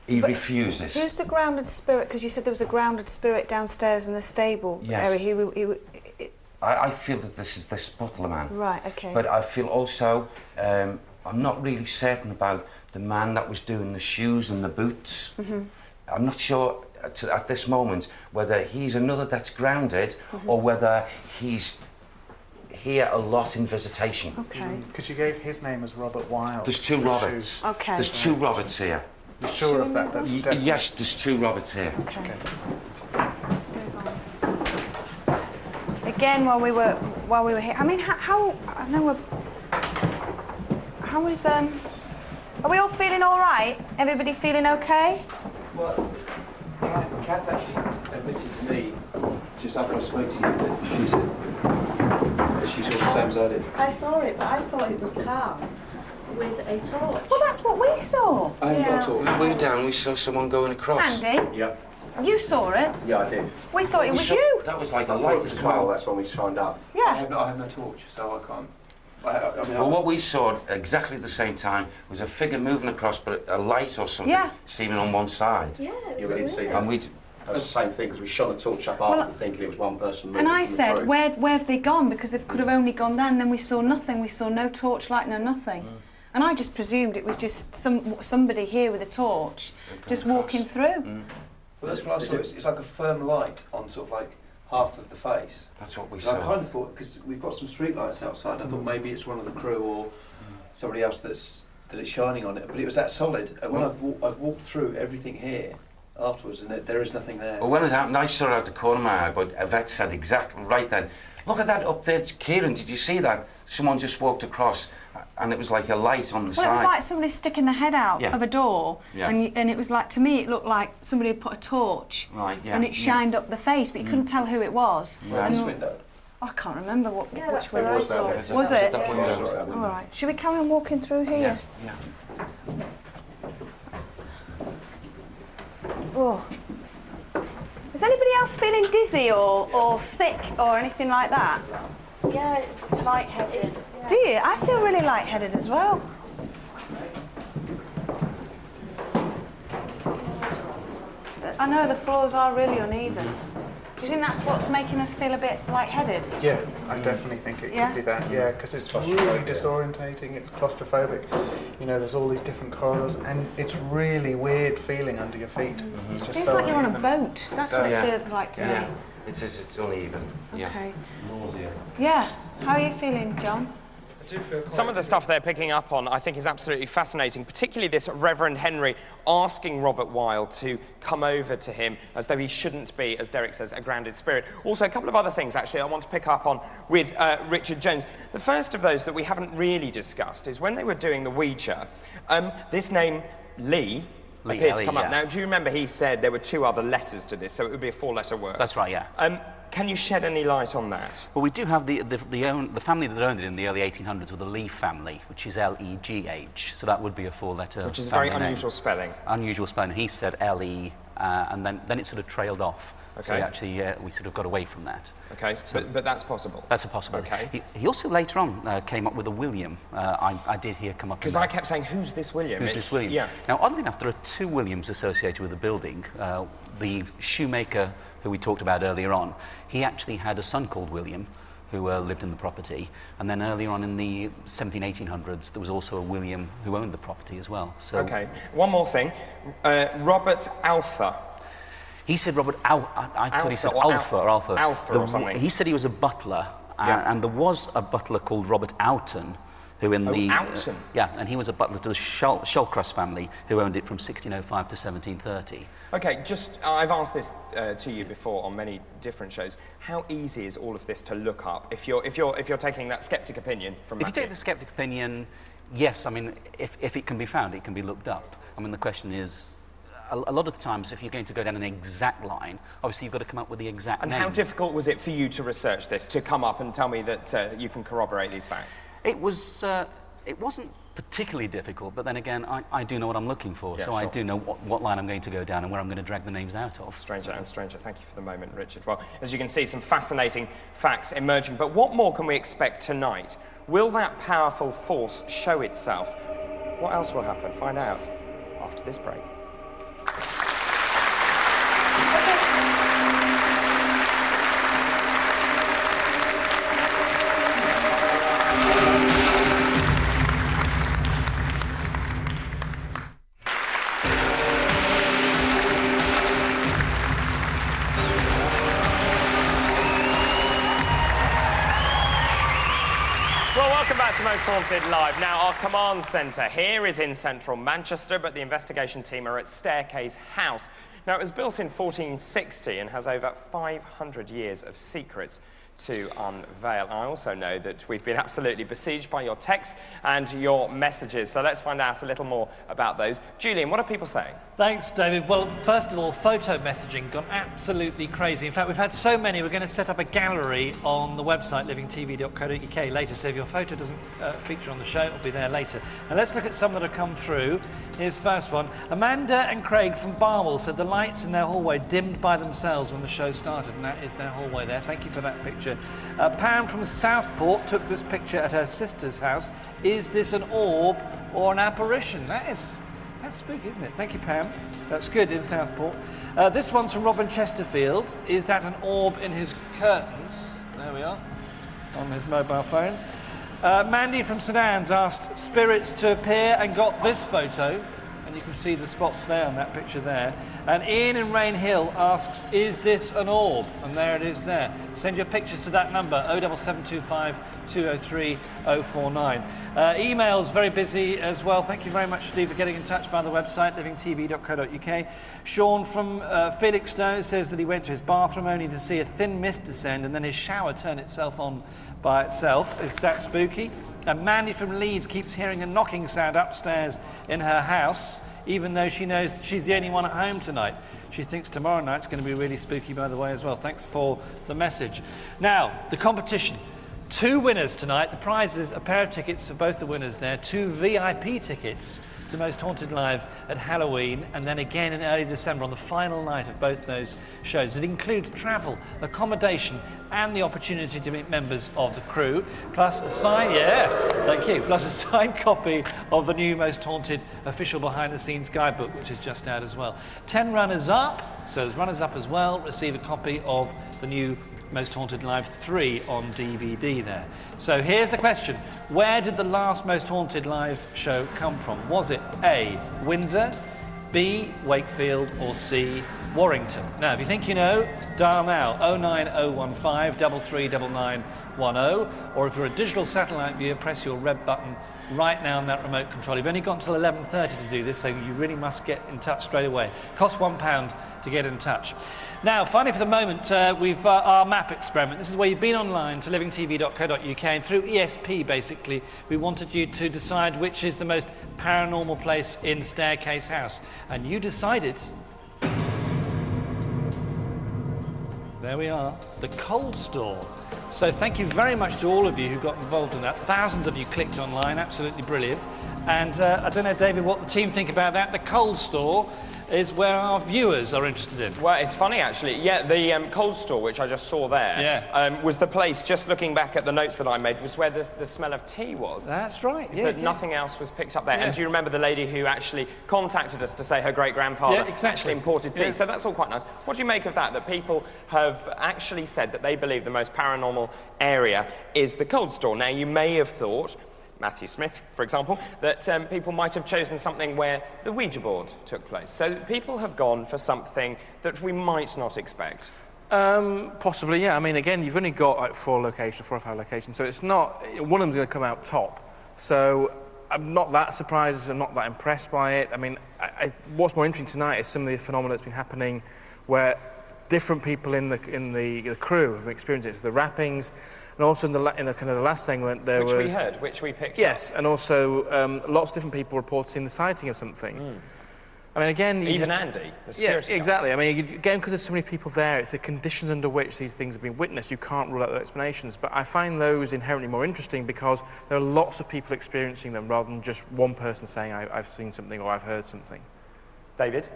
He refuses. Who's the grounded spirit? Because you said there was a grounded spirit downstairs in the stable area. I feel that this is this butler man. Right, okay. But I feel also, I'm not really certain about the man that was doing the shoes and the boots. I'm not sure at this moment whether he's another that's grounded or whether he's here a lot in visitation. Okay. Because you gave his name as Robert Wilde. There's two Roberts. Okay. There's two Roberts here. You're sure of that? That's definitely... Yes, there's two Roberts here. Okay. Let's move on. Again, while we were here, I mean, how I know we're. How is Are we all feeling all right? Everybody feeling okay? Well, Kath actually admitted to me just after I spoke to you that she said that she saw the same as I did. I saw it, but I thought it was calm with a torch. Well, that's what we saw. I haven't got a torch. We were down, we saw someone going across. Andy, Yeah. you saw it. Yeah, I did. We thought it was you. That was like a I thought light it was as 12, well. that's when we signed up. I Yeah. have no torch, so I can't. Well, what we saw at exactly the same time was a figure moving across, but a light or something seeming on one side. Yeah, You didn't see that. And we. That was the same thing, because we shone a torch up after thinking it was one person moving. And I from the said, group. where have they gone? Because they could have only gone there, and then we saw nothing. We saw no torchlight, no nothing. And I just presumed it was just somebody here with a torch, just walking through. Well, that's what I saw. It's like a firm light on sort of like half of the face. That's what we So saw. I kind of thought, because we've got some street lights outside, I thought maybe it's one of the crew or somebody else that it's shining on it. But it was that solid. And when I've walked through everything here afterwards, and there is nothing there. Well, when it happened, I saw it out the corner of my eye, but Yvette said exactly right then. Look at that up there, it's Kieran, did you see that? Someone just walked across, and it was like a light on the side. Well, it was like somebody sticking their head out of a door, and it was like, to me, it looked like somebody had put a torch, and it shined up the face, but you couldn't tell who it was. This window. I can't remember which way what I it saw. was. Was it? That window. All right. Should we carry on walking through here? Yeah. Oh. Is anybody else feeling dizzy or sick or anything like that? Yeah, just lightheaded. Do you? I feel really lightheaded as well. I know the floors are really uneven. Do you think that's what's making us feel a bit lightheaded? Yeah, I definitely think it could be that, yeah, because it's really disorientating, it's claustrophobic. You know, there's all these different corridors, and it's really weird feeling under your feet. It's just Feels so like you're on a uneven. boat. That's what it feels like to me. It's uneven. Okay. Nausea. Yeah. How are you feeling, John? Some of the stuff they're picking up on, I think, is absolutely fascinating, particularly this Reverend Henry asking Robert Wilde to come over to him as though he shouldn't be, as Derek says, a grounded spirit. Also, a couple of other things, actually, I want to pick up on with Richard Jones. The first of those that we haven't really discussed is when they were doing the Ouija, this name, Lee, appeared to come up. Now, do you remember he said there were two other letters to this, so it would be a four-letter word? That's right, yeah. Can you shed any light on that? Well, we do have the family that owned it in the early 1800s were the Lee family, which is L-E-G-H, so that would be a four-letter Which is a very name. unusual spelling. Unusual spelling. He said L-E, and then it sort of trailed off. Okay. So we sort of got away from that. Okay, so, but that's possible? That's a possibility. Okay. He also later on came up with a William. I did hear come up... Because I kept saying, who's this William? Who's this William? Yeah. Now, oddly enough, there are two Williams associated with the building. The shoemaker who we talked about earlier on, he actually had a son called William who lived in the property, and then earlier on in the 1800s there was also a William who owned the property as well. So okay, one more thing. Robert Alpha. He said Robert I thought he said Alpha or Alpha. Alpha or something. He said he was a butler, and there was a butler called Robert Oughton, who in the... Oughton? And he was a butler to the Shallcross family, who owned it from 1605 to 1730. Okay, I've asked this to you before on many different shows. How easy is all of this to look up if you're taking that skeptic opinion from Matthew? If you take the skeptic opinion, yes. I mean, if it can be found, it can be looked up. I mean, the question is, a lot of the times, if you're going to go down an exact line, obviously you've got to come up with the exact name. And how difficult was it for you to research this, to come up and tell me that you can corroborate these facts? It wasn't particularly difficult, but then again, I do know what I'm looking for, so I do know what line I'm going to go down and where I'm going to drag the names out of. Stranger and stranger. Thank you for the moment, Richard. Well, as you can see, some fascinating facts emerging, but what more can we expect tonight? Will that powerful force show itself? What else will happen? Find out after this break. to Most Haunted Live. Now, our command centre here is in central Manchester, but the investigation team are at Staircase House. Now, it was built in 1460 and has over 500 years of secrets to unveil. I also know that we've been absolutely besieged by your texts and your messages, so let's find out a little more about those. Julian, what are people saying? Thanks, David. Well, first of all, photo messaging gone absolutely crazy. In fact, we've had so many, we're going to set up a gallery on the website, livingtv.co.uk, later, so if your photo doesn't feature on the show, it'll be there later. And let's look at some that have come through. Here's the first one. Amanda and Craig from Barwell said the lights in their hallway dimmed by themselves when the show started, and that is their hallway there. Thank you for that picture. Pam from Southport took this picture at her sister's house. Is this an orb or an apparition? That's spooky, isn't it? Thank you, Pam. That's good in Southport. This one's from Robin Chesterfield. Is that an orb in his curtains? There we are, on his mobile phone. Mandy from St Anne's asked spirits to appear and got this photo. And you can see the spots there on that picture there. And Ian in Rain Hill asks, is this an orb? And there it is there. Send your pictures to that number, 07725 203 049. Emails very busy as well. Thank you very much, Steve, for getting in touch via the website, livingtv.co.uk. Sean from Felixstowe says that he went to his bathroom only to see a thin mist descend and then his shower turn itself on by itself. Is that spooky? And Mandy from Leeds keeps hearing a knocking sound upstairs in her house, even though she knows she's the only one at home tonight. She thinks tomorrow night's going to be really spooky, by the way, as well. Thanks for the message. Now, the competition. 2 winners tonight. The prize is a pair of tickets for both the winners there. 2 VIP tickets to Most Haunted Live at Halloween, and then again in early December on the final night of both those shows. It includes travel, accommodation, and the opportunity to meet members of the crew, plus a signed, plus a signed copy of the new Most Haunted official behind-the-scenes guidebook, which is just out as well. 10 runners-up, so as runners-up as well, receive a copy of the new Most Haunted Live 3 on DVD there. So here's the question. Where did the last Most Haunted Live show come from? Was it A, Windsor, B, Wakefield, or C, Warrington? Now, if you think you know, dial now 09015 339910, or if you're a digital satellite viewer, press your red button right now on that remote control. You've only got until 11:30 to do this, so you really must get in touch straight away. Costs £1 to get in touch. Now, finally for the moment, we've our map experiment. This is where you've been online to livingtv.co.uk, and through ESP, basically, we wanted you to decide which is the most paranormal place in Staircase House. And you decided... There we are, the cold store. So thank you very much to all of you who got involved in that. Thousands of you clicked online, absolutely brilliant. And I don't know, David, what the team think about that. The cold store is where our viewers are interested in. Well, it's funny, actually. Yeah, the cold store, which I just saw there, was the place, just looking back at the notes that I made, was where the smell of tea was. That's right, yeah. But nothing else was picked up there. Yeah. And do you remember the lady who actually contacted us to say her great-grandfather actually imported tea? Yeah. So that's all quite nice. What do you make of that people have actually said that they believe the most paranormal area is the cold store? Now, you may have thought, Matthew Smith, for example, that people might have chosen something where the Ouija board took place. So people have gone for something that we might not expect. Possibly, yeah. I mean, again, you've only got like 4 or 5 locations, so it's not... One of them's going to come out top. So I'm not that surprised, I'm not that impressed by it. I mean, what's more interesting tonight is some of the phenomena that's been happening where different people in the crew have experienced it. So the rappings, and also in the kind of the last segment there which we heard, which we picked up. Yes, and also lots of different people reporting the sighting of something. I mean, again... Even Andy, the security guy. Exactly. I mean, again, because there's so many people there, it's the conditions under which these things have been witnessed. You can't rule out their explanations. But I find those inherently more interesting because there are lots of people experiencing them rather than just one person saying, I've seen something or I've heard something. David?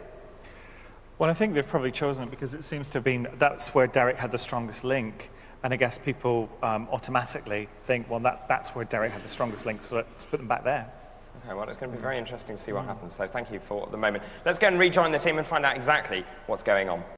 Well, I think they've probably chosen it because it seems to have been that's where Derek had the strongest link. And I guess people automatically think, well, that's where Derek had the strongest link, so let's put them back there. Okay, well, it's going to be very interesting to see what happens. So thank you for the moment. Let's go and rejoin the team and find out exactly what's going on.